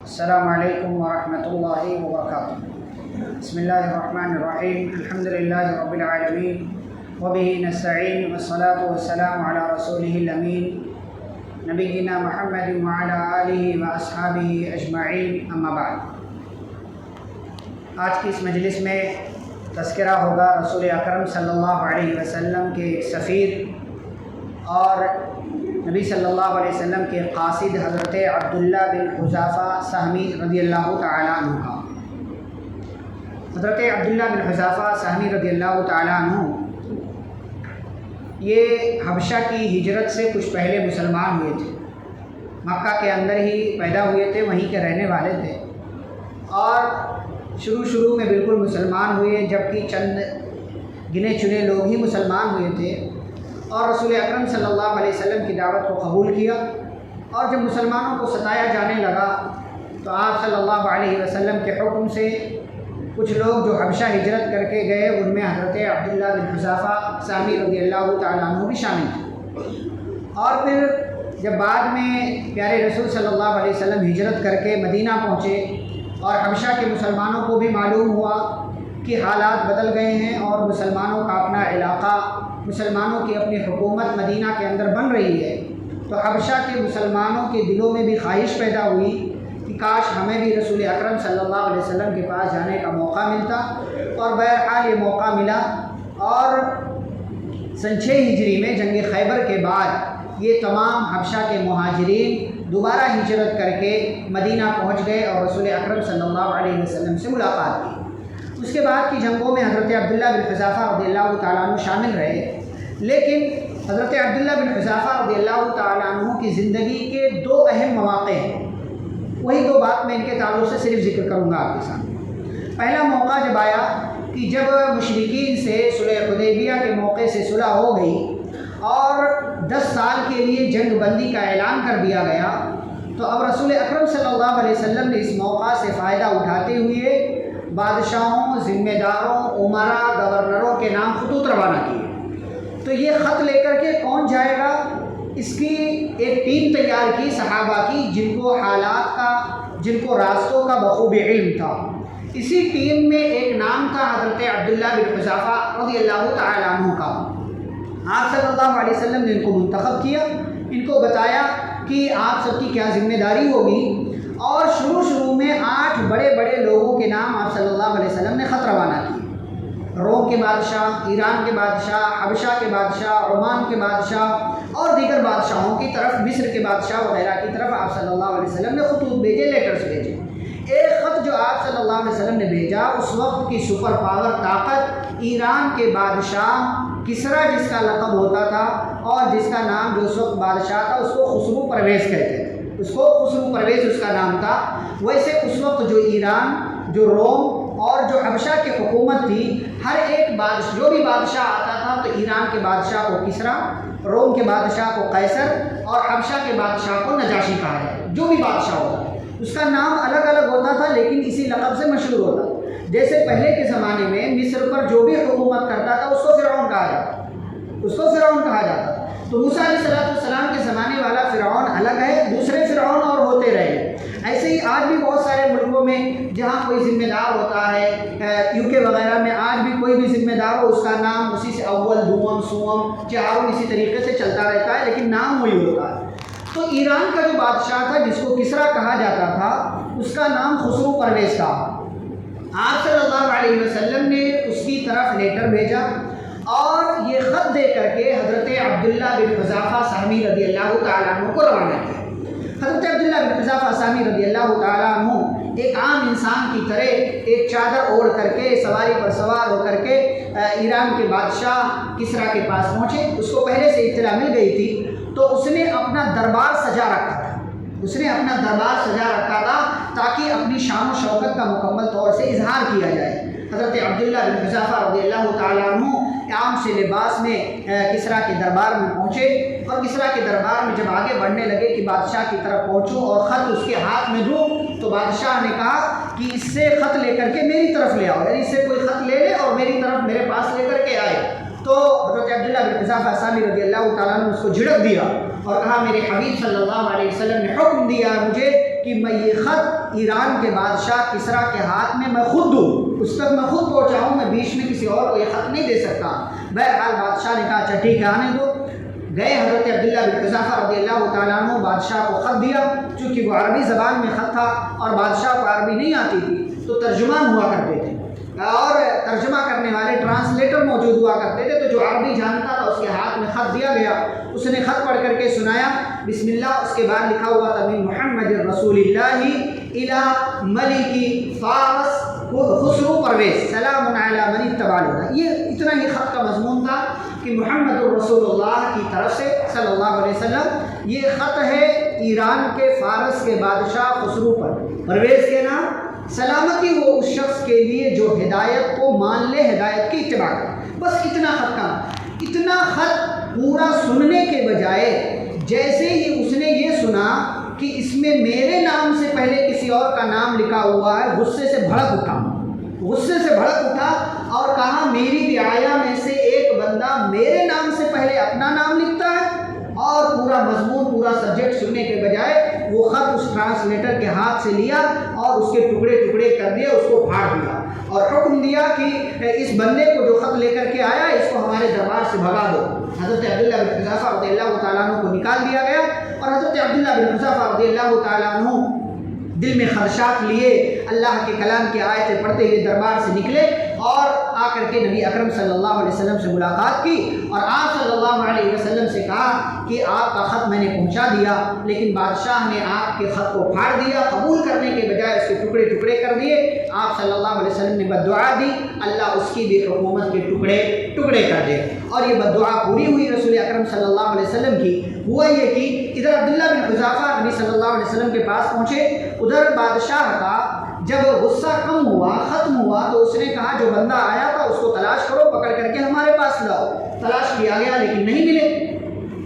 السلام علیکم ورحمۃ اللہ وبرکاتہ۔ بسم اللہ الرحمن الرحیم، الحمد للہ رب العالمین وبہ نستعین والصلاۃ والسلام علی رسولہ الامین نبینا محمد وعلی آلہ واصحابہ اجمعین، اما بعد۔ آج کی اس مجلس میں تذکرہ ہوگا رسول اکرم صلی اللہ علیہ وسلم کے ایک سفیر اور نبی صلی اللہ علیہ وسلم کے قاصد حضرت عبداللہ بن حذافہ سہمی رضی اللہ تعالیٰ عنہ کا۔ حضرت عبداللہ بن حذافہ سہمی رضی اللہ تعالیٰ عنہ یہ حبشہ کی ہجرت سے کچھ پہلے مسلمان ہوئے تھے، مکہ کے اندر ہی پیدا ہوئے تھے، وہیں کے رہنے والے تھے، اور شروع میں بالکل مسلمان ہوئے، جبکہ چند گنے چنے لوگ ہی مسلمان ہوئے تھے، اور رسول اکرم صلی اللہ علیہ وسلم کی دعوت کو قبول کیا۔ اور جب مسلمانوں کو ستایا جانے لگا تو آپ صلی اللہ علیہ وسلم کے حکم سے کچھ لوگ جو حبشہ ہجرت کر کے گئے، ان میں حضرت عبداللہ بن حذافہ سہمی رضی اللہ تعالیٰ عنہ بھی شامل تھے۔ اور پھر جب بعد میں پیارے رسول صلی اللہ علیہ وسلم ہجرت کر کے مدینہ پہنچے اور حبشہ کے مسلمانوں کو بھی معلوم ہوا کہ حالات بدل گئے ہیں اور مسلمانوں کا اپنا علاقہ، مسلمانوں کی اپنی حکومت مدینہ کے اندر بن رہی ہے، تو حبشہ کے مسلمانوں کے دلوں میں بھی خواہش پیدا ہوئی کہ کاش ہمیں بھی رسول اکرم صلی اللہ علیہ وسلم کے پاس جانے کا موقع ملتا، اور بہرحال یہ موقع ملا۔ اور سن 6 ہجری میں جنگ خیبر کے بعد یہ تمام حبشہ کے مہاجرین دوبارہ ہجرت کر کے مدینہ پہنچ گئے اور رسول اکرم صلی اللہ علیہ وسلم سے ملاقات کی۔ اس کے بعد کی جنگوں میں حضرت عبداللہ بن حذافہ رضی اللہ تعالیٰ عنہ شامل رہے، لیکن حضرت عبداللہ بن حذافہ رضی اللہ تعالیٰ عنہ کی زندگی کے 2 اہم مواقع ہیں، وہی 2 بات میں ان کے تعلق سے صرف ذکر کروں گا آپ کے سامنے۔ پہلا موقع جب آیا کہ جب مشرکین سے صلح حدیبیہ کے موقع سے صلح ہو گئی اور 10 سال کے لیے جنگ بندی کا اعلان کر دیا گیا، تو اب رسول اکرم صلی اللہ علیہ وسلم نے اس موقع سے فائدہ اٹھاتے ہوئے بادشاہوں، ذمہ داروں، عمرا، گورنروں کے نام خطوط روانہ کیے۔ تو یہ خط لے کر کے کون جائے گا، اس کی ایک ٹیم تیار کی صحابہ کی، جن کو حالات کا، جن کو راستوں کا بخوبی علم تھا۔ اسی ٹیم میں ایک نام تھا حضرت عبداللہ بن حذافہ رضی اللہ تعالیٰ عنہ کا۔ آپ صلی اللہ علیہ وسلم نے ان کو منتخب کیا، ان کو بتایا کہ آپ سب کی کیا ذمہ داری ہوگی، اور شروع میں 8 بڑے بڑے لوگوں کے نام آپ صلی اللہ علیہ وسلم نے خط روانہ کیے۔ روم کے بادشاہ، ایران کے بادشاہ، حبشہ کے بادشاہ، عمان کے بادشاہ اور دیگر بادشاہوں کی طرف، مصر کے بادشاہ وغیرہ کی طرف آپ صلی اللہ علیہ وسلم نے خطوط بھیجے، لیٹرز بھیجے۔ ایک خط جو آپ صلی اللہ علیہ وسلم نے بھیجا، اس وقت کی سپر پاور طاقت ایران کے بادشاہ کسریٰ، جس کا لقب ہوتا تھا اور جس کا نام جو اس وقت بادشاہ تھا اس کو خسرو پرویز کہتے تھے، اس کو خسرو پرویز اس کا نام تھا۔ ویسے اس وقت جو ایران، جو روم اور جو حبشہ کی حکومت تھی، ہر ایک بادشاہ، جو بھی بادشاہ آتا تھا تو ایران کے بادشاہ کو کسریٰ، روم کے بادشاہ کو قیصر اور حبشہ کے بادشاہ کو نجاشی کہا جاتا۔ جو بھی بادشاہ ہوتا اس کا نام الگ الگ ہوتا تھا، لیکن اسی لقب سے مشہور ہوتا تھا۔ جیسے پہلے کے زمانے میں مصر پر جو بھی حکومت کرتا تھا اس کو فرعون کہا جاتا، اس کو فرعون کہا جاتا تھا۔ تو موسیٰ علیہ السلام کے زمانے والا فرعون الگ ہے، دوسرے فرعون اور ہوتے رہے۔ ایسے ہی آج بھی بہت سارے ملکوں میں جہاں کوئی ذمہ دار ہوتا ہے، UK وغیرہ میں آج بھی کوئی بھی ذمہ دار ہو، اس کا نام اسی سے اول، دوم، سوم، چہارم اسی طریقے سے چلتا رہتا ہے، لیکن نام وہی ہوتا ہے۔ تو ایران کا جو بادشاہ تھا جس کو کسریٰ کہا جاتا تھا، اس کا نام خسرو پرویز تھا۔ آپ صلی اللہ علیہ وسلم نے اس کی طرف لیٹر بھیجا اور یہ خط دے کر کے حضرت عبداللہ بن حذافہ سہمی رضی اللہ تعالیٰ عنہ کو روانہ کیا۔ حضرت عبداللہ بن حذافہ سہمی رضی اللہ تعالیٰ عنہ ایک عام انسان کی طرح ایک چادر اوڑھ کر کے، سواری پر سوار ہو کر کے ایران کے بادشاہ کسریٰ کے پاس پہنچے۔ اس کو پہلے سے اطلاع مل گئی تھی، تو اس نے اپنا دربار سجا رکھا تھا، اس نے اپنا دربار سجا رکھا تھا تاکہ اپنی شان و شوکت کا مکمل طور سے اظہار کیا جائے۔ حضرت عبداللہ بن حذافہ رضی اللہ تعالیٰ عنہ عام سے لباس میں کسریٰ کے دربار میں پہنچے، اور کسریٰ کے دربار میں جب آگے بڑھنے لگے کہ بادشاہ کی طرف پہنچوں اور خط اس کے ہاتھ میں دوں، تو بادشاہ نے کہا کہ اس سے خط لے کر کے میری طرف لے آؤ، یعنی اس سے کوئی خط لے لے اور میری طرف میرے پاس لے کر کے آئے۔ تو حضرت عبداللہ بن حذافہ سہمی رضی اللہ تعالیٰ نے اس کو جھڑک دیا اور کہا میرے حبیب صلی اللہ علیہ وسلم نے حکم دیا مجھے کہ میں یہ خط ایران کے بادشاہ کسریٰ کے ہاتھ میں خود دوں، اس تک میں خود پہنچاؤں، میں بیچ میں کسی اور کو یہ خط نہیں دے سکتا۔ بہرحال بادشاہ نے کہا اچھا ٹھیک ہے آنے دو۔ گئے حضرت عبداللہ بن حذافہ رضی اللہ تعالیٰ عنہ، بادشاہ کو خط دیا، چونکہ وہ عربی زبان میں خط تھا اور بادشاہ کو عربی نہیں آتی تھی تو ترجمان ہوا کرتے تھے اور ترجمہ کرنے والے ٹرانسلیٹر موجود ہوا کرتے تھے، تو جو عربی جانتا تھا اس کے ہاتھ میں خط دیا گیا، اس نے خط پڑھ کر کے سنایا بسم اللہ، اس کے بعد لکھا ہوا تھا من محمد رسول اللہ الی ملک فارس خسرو پرویز سلام علی من اتبع الہدی۔ یہ اتنا ہی خط کا مضمون تھا کہ محمد الرسول اللہ کی طرف سے صلی اللہ علیہ وسلم، یہ خط ہے ایران کے فارس کے بادشاہ خسرو پرویز کے نام، سلامتی ہو اس شخص کے لیے جو ہدایت کو مان لے، ہدایت کی اتباع کرے۔ بس اتنا خط کا، اتنا خط پورا سننے کے بجائے جیسے ہی اس نے یہ سنا کہ اس میں میرے نام سے پہلے کسی اور کا نام لکھا ہوا ہے، غصے سے بھڑک اٹھا اور کہا میری رعایا میں سے ایک بندہ میرے نام سے پہلے اپنا نام لکھتا ہے، اور پورا مضمون پورا سبجیکٹ سننے کے بجائے وہ خط اس ٹرانسلیٹر کے ہاتھ سے لیا اور اس کے ٹکڑے ٹکڑے کر دیے، اس کو پھاڑ دیا اور حکم دیا کہ اس بندے کو جو خط لے کر کے آیا اس کو ہمارے دربار سے بھگا دو۔ حضرت عبداللہ بن حذافہ رضی اللہ تعالیٰ عنہ کو نکال دیا گیا اور حضرت عبداللہ بن حذافہ رضی اللہ تعالیٰ عنہ دل میں خدشات لیے اللہ کے کلام کی آیتیں پڑھتے ہوئے دربار سے نکلے اور آ کر کے نبی اکرم صلی اللہ علیہ وسلم سے ملاقات کی اور آپ صلی اللہ علیہ وسلم سے کہا کہ آپ کا خط میں نے پہنچا دیا، لیکن بادشاہ نے آپ کے خط کو پھاڑ دیا، قبول کرنے کے بجائے اس کے ٹکڑے ٹکڑے کر دیے۔ آپ صلی اللہ علیہ وسلم نے بددعا دی، اللہ اس کی بھی حکومت کے ٹکڑے ٹکڑے کر دے، اور یہ بددعا پوری ہوئی رسول اکرم صلی اللہ علیہ وسلم کی۔ ہوا یہ کہ ادھر عبداللہ بن حذافہ نبی صلی اللہ علیہ وسلم کے پاس پہنچے، ادھر بادشاہ کا جب غصہ کم ہوا، ختم ہوا، تو اس نے کہا جو بندہ آیا تھا اس کو تلاش کرو، پکڑ کر کے ہمارے پاس لاؤ۔ تلاش کیا گیا لیکن نہیں ملے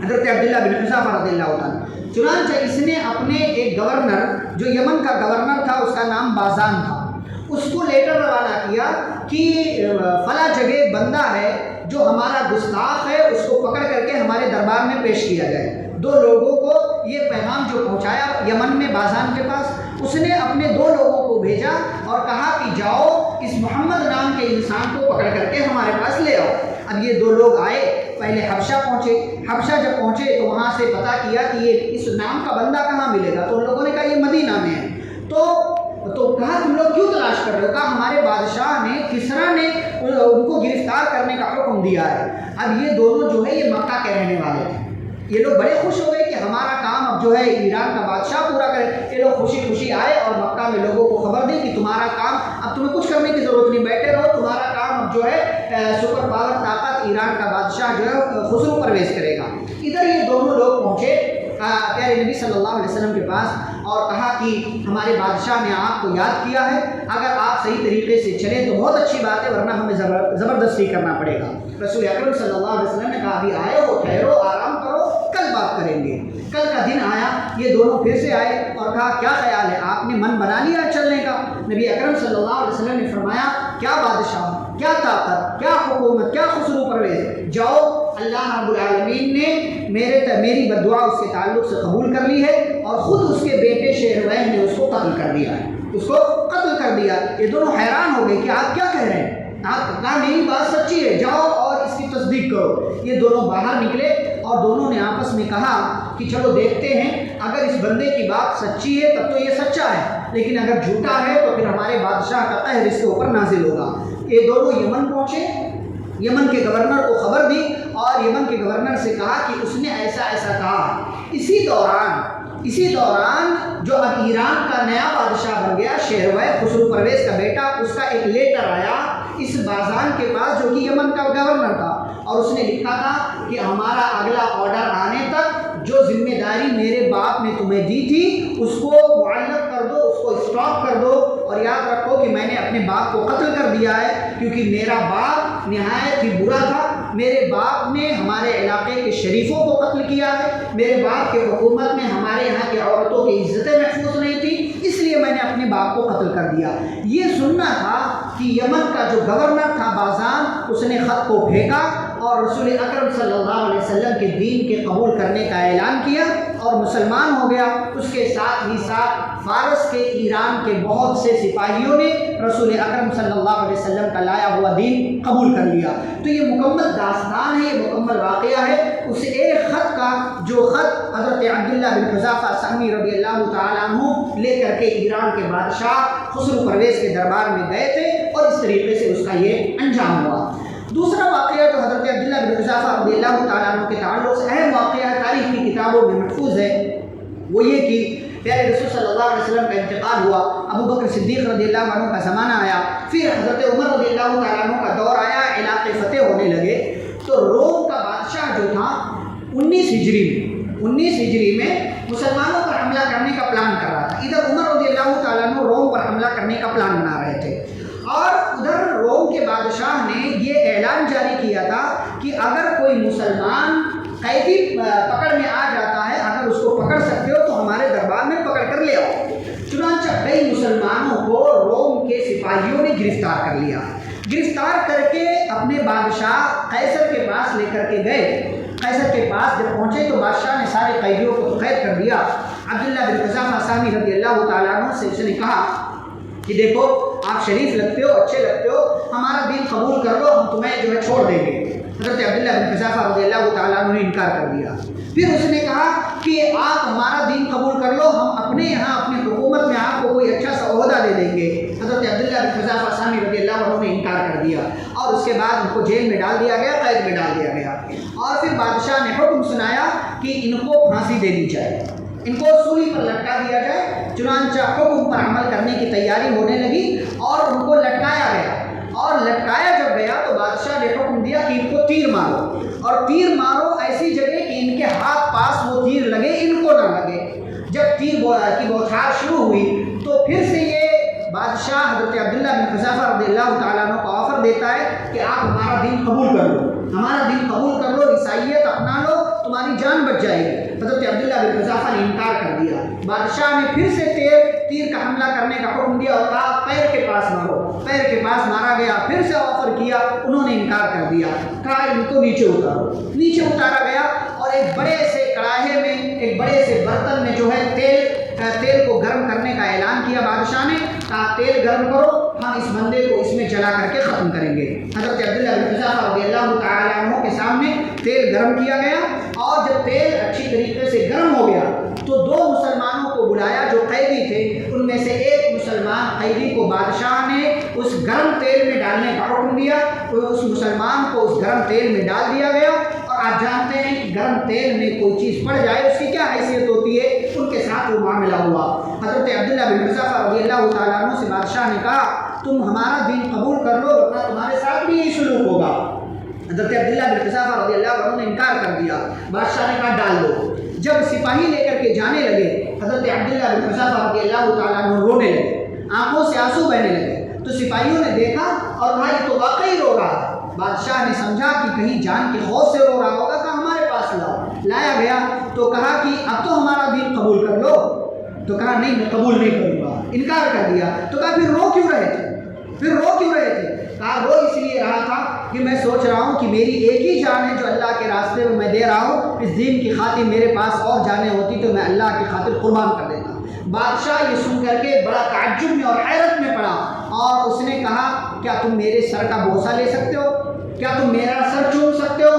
حضرت عبداللہ بن حذافہ رضی اللہ عنہ۔ چنانچہ اس نے اپنے ایک گورنر جو یمن کا گورنر تھا، اس کا نام بازان تھا، اس کو لیٹر روانہ کیا کہ فلاں جگہ بندہ ہے جو ہمارا گستاخ ہے، اس کو پکڑ کر کے ہمارے دربار میں پیش کیا جائے۔ دو لوگوں کو یہ پیغام جو پہنچایا یمن میں بازان کے پاس، اس نے اپنے دو لوگوں کو بھیجا اور کہا کہ جاؤ اس محمد نام کے انسان کو پکڑ کر کے ہمارے پاس لے آؤ۔ اب یہ دو لوگ آئے، پہلے حبشہ پہنچے، حبشہ جب پہنچے تو وہاں سے پتہ کیا کہ یہ اس نام کا بندہ کہاں ملے گا، تو ان لوگوں نے کہا یہ مدینہ میں ہے۔ تو کہا تم لوگ کیوں تلاش کر رہے ہو؟ کہا ہمارے بادشاہ نے کسریٰ نے ان کو گرفتار کرنے کا حکم دیا ہے۔ اب یہ دونوں جو ہے یہ مکہ کے رہنے والے تھے، یہ لوگ بڑے خوش ہو گئے کہ ہمارا کام اب جو ہے ایران کا بادشاہ پورا کرے۔ یہ لوگ خوشی خوشی آئے اور مکہ میں لوگوں کو خبر دی کہ تمہارا کام اب تمہیں کچھ کرنے کی ضرورت نہیں، بیٹھے رہو، تمہارا کام اب جو ہے سپر پاور طاقت ایران کا بادشاہ جو ہے خسرو پرویز کرے گا۔ ادھر یہ دونوں لوگ پہنچے پیارے نبی صلی اللہ علیہ وسلم کے پاس اور کہا کہ ہمارے بادشاہ نے آپ کو یاد کیا ہے، اگر آپ صحیح طریقے سے چلیں تو بہت اچھی بات ہے، ورنہ ہمیں زبردستی کرنا پڑے گا۔ رسول اکرم صلی اللہ علیہ وسلم نے کہا ابھی آئے ہو، ٹھہرو، آرام کرو، کل بات کریں گے۔ کل کا دن آیا، یہ دونوں پھر سے آئے اور کہا کیا خیال ہے، آپ نے من بنا لیا چلنے کا؟ نبی اکرم صلی اللہ علیہ وسلم نے فرمایا کیا بادشاہ، کیا طاقت، کیا حکومت، کیا خسرو پرویز، جاؤ، اللہ رب العالمین نے میری بددعا اس کے تعلق سے قبول کر لی ہے اور خود اس کے بیٹے شہرویہ نے اس کو قتل کر دیا ہے، اس کو قتل کر دیا۔ یہ دونوں حیران ہو گئے کہ آپ کیا کہہ رہے ہیں، آپ کہا میری بات سچی ہے، جاؤ اور اس کی تصدیق کرو۔ یہ دونوں باہر نکلے اور دونوں نے آپس میں کہا کہ چلو دیکھتے ہیں، اگر اس بندے کی بات سچی ہے تب تو یہ سچا ہے، لیکن اگر جھوٹا ہے تو پھر ہمارے بادشاہ کا قہر اس کے اوپر نازل ہوگا۔ یہ دونوں یمن پہنچے، یمن کے گورنر کو خبر دی اور یمن کے گورنر سے کہا کہ اس نے ایسا ایسا کہا۔ اسی دوران جو اب ایران کا نیا بادشاہ بن گیا شہرویہ خسرو پرویز کا بیٹا، اس کا ایک لیٹر آیا اس بازان کے پاس جو کہ یمن کا گورنر تھا، اور اس نے لکھا تھا کہ ہمارا اگلا آرڈر آنے تک جو ذمہ داری میرے باپ نے تمہیں دی تھی اس کو معلق کر دو، اس کو اسٹاپ کر دو، اور یاد رکھو کہ میں نے اپنے باپ کو قتل کر دیا ہے کیونکہ میرا باپ نہایت ہی برا تھا، میرے باپ نے ہمارے علاقے کے شریفوں کو قتل کیا ہے، میرے باپ کے حکومت میں ہمارے یہاں کی عورتوں کی عزتیں محفوظ نہیں تھیں، اس لیے میں نے اپنے باپ کو قتل کر دیا۔ یہ سننا تھا کہ یمن کا جو گورنر تھا بازان، اس نے خط کو پھینکا اور رسول اکرم صلی اللہ علیہ وسلم کے دین کے قبول کرنے کا اعلان کیا اور مسلمان ہو گیا، اس کے ساتھ ہی ساتھ فارس کے، ایران کے بہت سے سپاہیوں نے رسول اکرم صلی اللہ علیہ وسلم کا لایا ہوا دین قبول کر لیا۔ تو یہ مکمل داستان ہے، یہ مکمل واقعہ ہے اس ایک خط کا، جو خط حضرت عبداللہ بن حذافہ سہمی رضی اللہ تعالیٰ عنہ لے کر کے ایران کے بادشاہ خسرو پرویز کے دربار میں گئے تھے، اور اس طریقے سے اس کا یہ انجام ہوا۔ دوسرا واقعہ جو حضرت عبداللہ بن حذافہ رضی اللہ تعالیٰ عنہ کے تعلق سے اہم واقعہ ہے، تاریخ کی کتابوں میں محفوظ ہے، وہ یہ کہ پیارے رسول صلی اللہ علیہ وسلم کا انتقال ہوا، ابو بکر صدیق رضی اللہ عنہ کا زمانہ آیا، پھر حضرت عمر رضی اللہ تعالیٰ عنہ کا دور آیا، علاقے فتح ہونے لگے، تو روم کا بادشاہ جو تھا 19 ہجری میں مسلمانوں پر حملہ کرنے کا پلان کر رہا تھا۔ ادھر عمر رضی اللہ تعالیٰ عنہ روم پر حملہ کرنے کا پلان بنا رہے تھے، اور ادھر روم کے بادشاہ نے یہ اعلان جاری کیا تھا کہ اگر کوئی مسلمان قیدی پکڑ میں آ جاتا ہے، اگر اس کو پکڑ سکتے ہو تو ہمارے دربار میں پکڑ کر لے آؤ۔ چنانچہ کئی مسلمانوں کو روم کے سپاہیوں نے گرفتار کر لیا، گرفتار کر کے اپنے بادشاہ قیصر کے پاس لے کر کے گئے۔ قیصر کے پاس جب پہنچے تو بادشاہ نے سارے قیدیوں کو قید کر دیا۔ عبداللہ بن حذافہ سہمی رضی اللہ تعالیٰ عنہ سے اس نے کہا کہ دیکھو آپ شریف لگتے ہو، اچھے لگتے ہو، ہمارا دین قبول کر لو، ہم تمہیں جو ہے چھوڑ دیں گے۔ حضرت عبداللہ بن حذافہ رضی اللہ تعالیٰ عنہ نے انکار کر دیا۔ پھر اس نے کہا کہ آپ ہمارا دین قبول کر لو، ہم اپنے یہاں اپنی حکومت میں آپ کو کوئی اچھا سا عہدہ دے دیں گے۔ حضرت عبداللہ بن حذافہ سہمی رضی اللہ عنہ نے انکار کر دیا، اور اس کے بعد ان کو جیل میں ڈال دیا گیا، قید میں ڈال دیا گیا، اور پھر بادشاہ نے حکم سنایا کہ ان کو پھانسی دے دی جائے، ان کو سولی پر لٹکا دیا جائے۔ چنانچہ حکم پر عمل کرنے کی تیاری ہونے لگی، اور ان کو لٹکایا گیا، اور لٹکایا جب گیا تو بادشاہ نے حکم دیا کہ ان کو تیر مارو، اور تیر مارو ایسی جگہ کہ ان کے ہاتھ پاس وہ تیر لگے، ان کو نہ لگے۔ جب تیر کی بوچھار شروع ہوئی تو پھر سے یہ بادشاہ حضرت عبداللہ بن حذافہ رضی اللہ تعالیٰ عنہ کو آفر دیتا ہے کہ آپ ہمارا دین قبول کر لو، ہمارا دین قبول کر لو، عیسائیت اپنا لو، تمہاری جان بچ جائے گی۔ حضرت عبداللہ بن حذافہ نے انکار کر دیا۔ بادشاہ نے پھر سے تیر کا حملہ کرنے کا حکم دیا اور کہا پیر کے پاس مارو، پیر کے پاس مارا گیا، پھر سے آفر کیا، انہوں نے انکار کر دیا، کہا ان کو نیچے اتارو، نیچے اتارا گیا، اور ایک بڑے سے کڑاہے میں، ایک بڑے سے برتن میں جو ہے تیل کو گرم کرنے کا اعلان کیا بادشاہ نے، کہا تیل گرم کرو، ہم اس بندے کو اس میں جلا کر کے ختم کریں گے۔ حضرت عبداللہ بن حذافہ رضی اللہ تعالیٰ عنہ کے سامنے تیل گرم کیا گیا، اور جب تیل اچھی طریقے سے گرم ہو گیا تو دو مسلمانوں کو بلایا جو قیدی تھے، ان میں سے ایک مسلمان قیدی کو بادشاہ نے اس گرم تیل میں ڈالنے کا حکم دیا، تو اس مسلمان کو اس گرم تیل میں ڈال دیا گیا۔ اور آپ جانتے ہیں کہ گرم تیل میں کوئی چیز پڑ جائے اس کی کیا حیثیت ہوتی ہے، ان کے ساتھ وہ معاملہ ہوا۔ حضرت عبداللہ بن حذافہ رضی اللہ تعالیٰ عنہ سے بادشاہ نے کہا تم ہمارا دین قبول کر لو ورنہ تمہارے ساتھ بھی یہی سلوک ہوگا۔ حضرت عبداللہ بن حذافہ رضی اللہ عنہ نے انکار کر دیا، بادشاہ نے کہا ڈال دو۔ جب سپاہی لے کر کے جانے لگے، حضرت عبداللہ بن حذافہ رضی اللہ تعالیٰ عنہ رونے لگے، آنکھوں سے آنسو بہنے لگے، تو سپاہیوں نے دیکھا اور کہا یہ تو واقعی رو رہا ہے۔ بادشاہ نے سمجھا کہ کہیں جان کے خوف سے رو رہا ہوگا، کہا ہمارے پاس لاؤ۔ لایا گیا تو کہا کہ اب تو ہمارا دین قبول کر لو، تو کہا نہیں میں قبول نہیں کروں گا، انکار کر دیا۔ تو کہا پھر رو کیوں رہے تھے، پھر رو کیوں رہے تھے؟ کہا رو اس لیے رہا تھا کہ میں سوچ رہا ہوں کہ میری ایک ہی جان ہے جو اللہ کے راستے میں دے رہا ہوں، اس دین کی خاطر میرے پاس اور جانیں ہوتی تو میں اللہ کی خاطر قربان کر دیتا۔ بادشاہ یہ سن کر کے بڑا تعجب میں اور حیرت میں پڑا، اور اس نے کہا کیا تم میرے سر کا بوسہ لے سکتے ہو، کیا تم میرا سر چوم سکتے ہو؟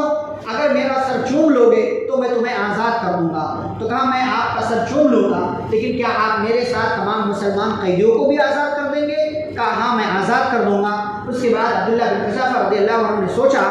اگر میرا سر چوم لو گے تو میں تمہیں آزاد کر دوں گا۔ تو کہا میں آپ کا سر چوم لوں گا، لیکن کیا آپ میرے ساتھ تمام مسلمان قیدیوں کو بھی آزاد کر دیں گے؟ کہا ہاں میں آزاد کر دوں گا۔ اس کے بعد عبداللہ بن حذافہ رضی اللہ عنہ نے سوچا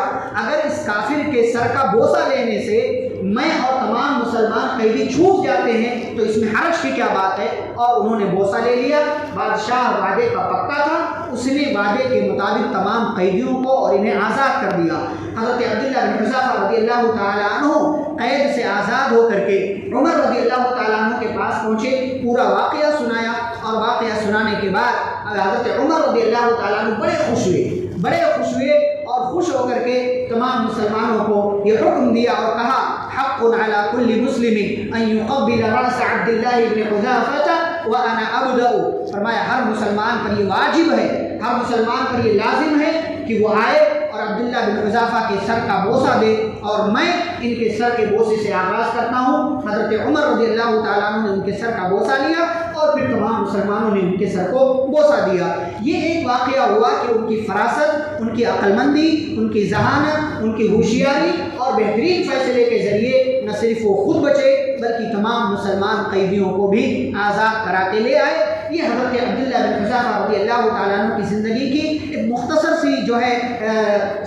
اگر اس کافر کے سر کا بوسہ لینے سے میں اور تمام مسلمان قیدی چھوٹ جاتے ہیں تو اس میں حرج کی کیا بات ہے، اور انہوں نے بوسہ لے لیا۔ بادشاہ وعدے کا پکا تھا، اس نے وعدے کے مطابق تمام قیدیوں کو اور انہیں آزاد کر دیا۔ حضرت عبداللہ بن حذافہ رضی اللہ تعالیٰ عنہ قید سے آزاد ہو کر کے عمر رضی اللہ تعالیٰ عنہ کے پاس پہنچے، پورا واقعہ سنایا، اور واقعہ سنانے کے بعد حضرت عمر رضی اللہ تعالیٰ عنہ بڑے خوش ہوئے اور خوش ہو کر کے تمام مسلمانوں کو یہ حکم دیا اور کہا حق علی کل مسلم ان یقبل راس عبد اللہ بن حذافہ وانا ابدأ، فرمایا ہر مسلمان پر یہ واجب ہے، ہر مسلمان پر یہ لازم ہے کہ وہ آئے اور عبداللہ بن حذافہ کے سر کا بوسہ دے، اور میں ان کے سر کے بوسے سے آغاز کرتا ہوں۔ حضرت عمر رضی اللہ تعالیٰ عنہ نے ان کے سر کا بوسہ لیا اور پھر تمام مسلمانوں نے ان کے سر کو بوسہ دیا۔ یہ ایک واقعہ ہوا کہ ان کی فراست، ان کی عقل مندی، ان کی ذہانت، ان کی ہوشیاری اور بہترین فیصلے کے ذریعے نہ صرف وہ خود بچے بلکہ تمام مسلمان قیدیوں کو بھی آزاد کرا کے لے آئے۔ یہ حضرت عبداللہ بن حذافہ رضی اللہ تعالیٰ عنہ کی زندگی کی ایک مختصر سی جو ہے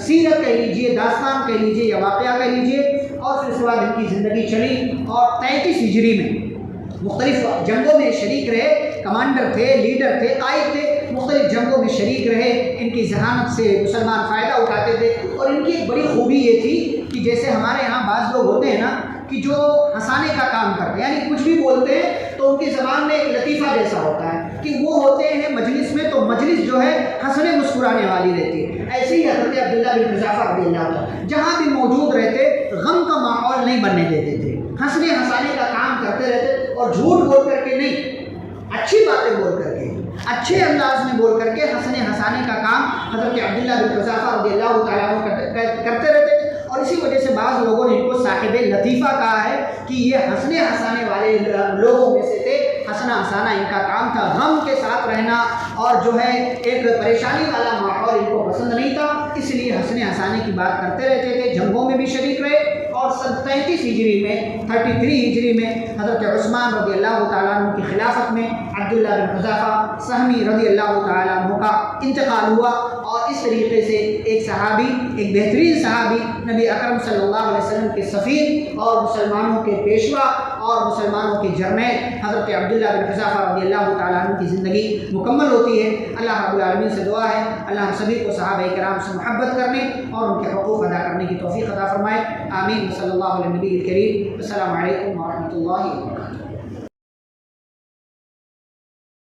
سیرت کہہ لیجیے، داستان کہہ لیجیے یا واقعہ کہہ لیجیے، اور پھر اس کے بعد ان کی زندگی چلی اور 33 ہجری میں مختلف جنگوں میں شریک رہے، کمانڈر تھے، لیڈر تھے، قائد تھے، مختلف جنگوں میں شریک رہے۔ ان کی ذہانت سے مسلمان فائدہ اٹھاتے تھے، اور ان کی ایک بڑی خوبی یہ تھی کہ جیسے ہمارے یہاں بعض لوگ ہوتے ہیں نا کہ جو ہنسانے کا کام کرتے ہیں، یعنی کچھ بھی بولتے ہیں تو ان کی زبان میں ایک لطیفہ جیسا ہوتا ہے کہ وہ ہوتے ہیں مجلس میں تو مجلس جو ہے ہنسنے مسکرانے والی رہتی ہے۔ ایسے ہی حضرت عبداللہ بن حذافہ رضی اللہ عنہ جہاں بھی موجود رہتے غم کا ماحول نہیں بننے دیتے تھے، ہنسنے ہنسانے کا کام کرتے رہتے، اور جھوٹ بول کر کے نہیں، اچھی باتیں بول کر کے، اچھے انداز میں بول کر کے ہنسنے ہنسانے کا کام حضرت عبداللہ بن حذافہ رضی اللہ تعالیٰ عنہ کرتے رہتے۔ اور اسی وجہ سے بعض لوگوں نے ان کو صاحب لطیفہ کہا ہے کہ یہ ہنسنے ہنسانے والے لوگوں میں سے تھے، ہنسنا ہنسانا ان کا کام تھا، غم کے ساتھ رہنا اور جو ہے ایک پریشانی والا ماحول ان کو پسند نہیں تھا، اس لیے ہنسنے ہنسانے کی بات کرتے رہتے تھے، جنگوں میں بھی شریک رہے۔ اور 33 ہجری میں 33 ہجری میں حضرت عثمان رضی اللہ تعالیٰ عنہ کی خلافت میں عبداللہ بن حذافہ سہمی رضی اللہ تعالیٰ عنہ کا انتقال ہوا، اور اس طریقے سے ایک صحابی، ایک بہترین صحابی، نبی اکرم صلی اللہ علیہ وسلم کے سفیر اور مسلمانوں کے پیشوا اور مسلمانوں کے جرنیل حضرت عبداللہ بن حذافہ رضی اللہ تعالیٰ عنہ کی زندگی مکمل ہوتی ہے۔ اللہ رب العالمین سے دعا ہے اللہ ہم سبھی کو صحابہ کرام سے محبت کرنے اور ان کے حقوق ادا کرنے کی توفیق عطا فرمائے۔ آمین۔ صلی اللہ علیہ نبی الکریم۔ السلام علیکم ورحمۃ اللہ وبرکاتہ۔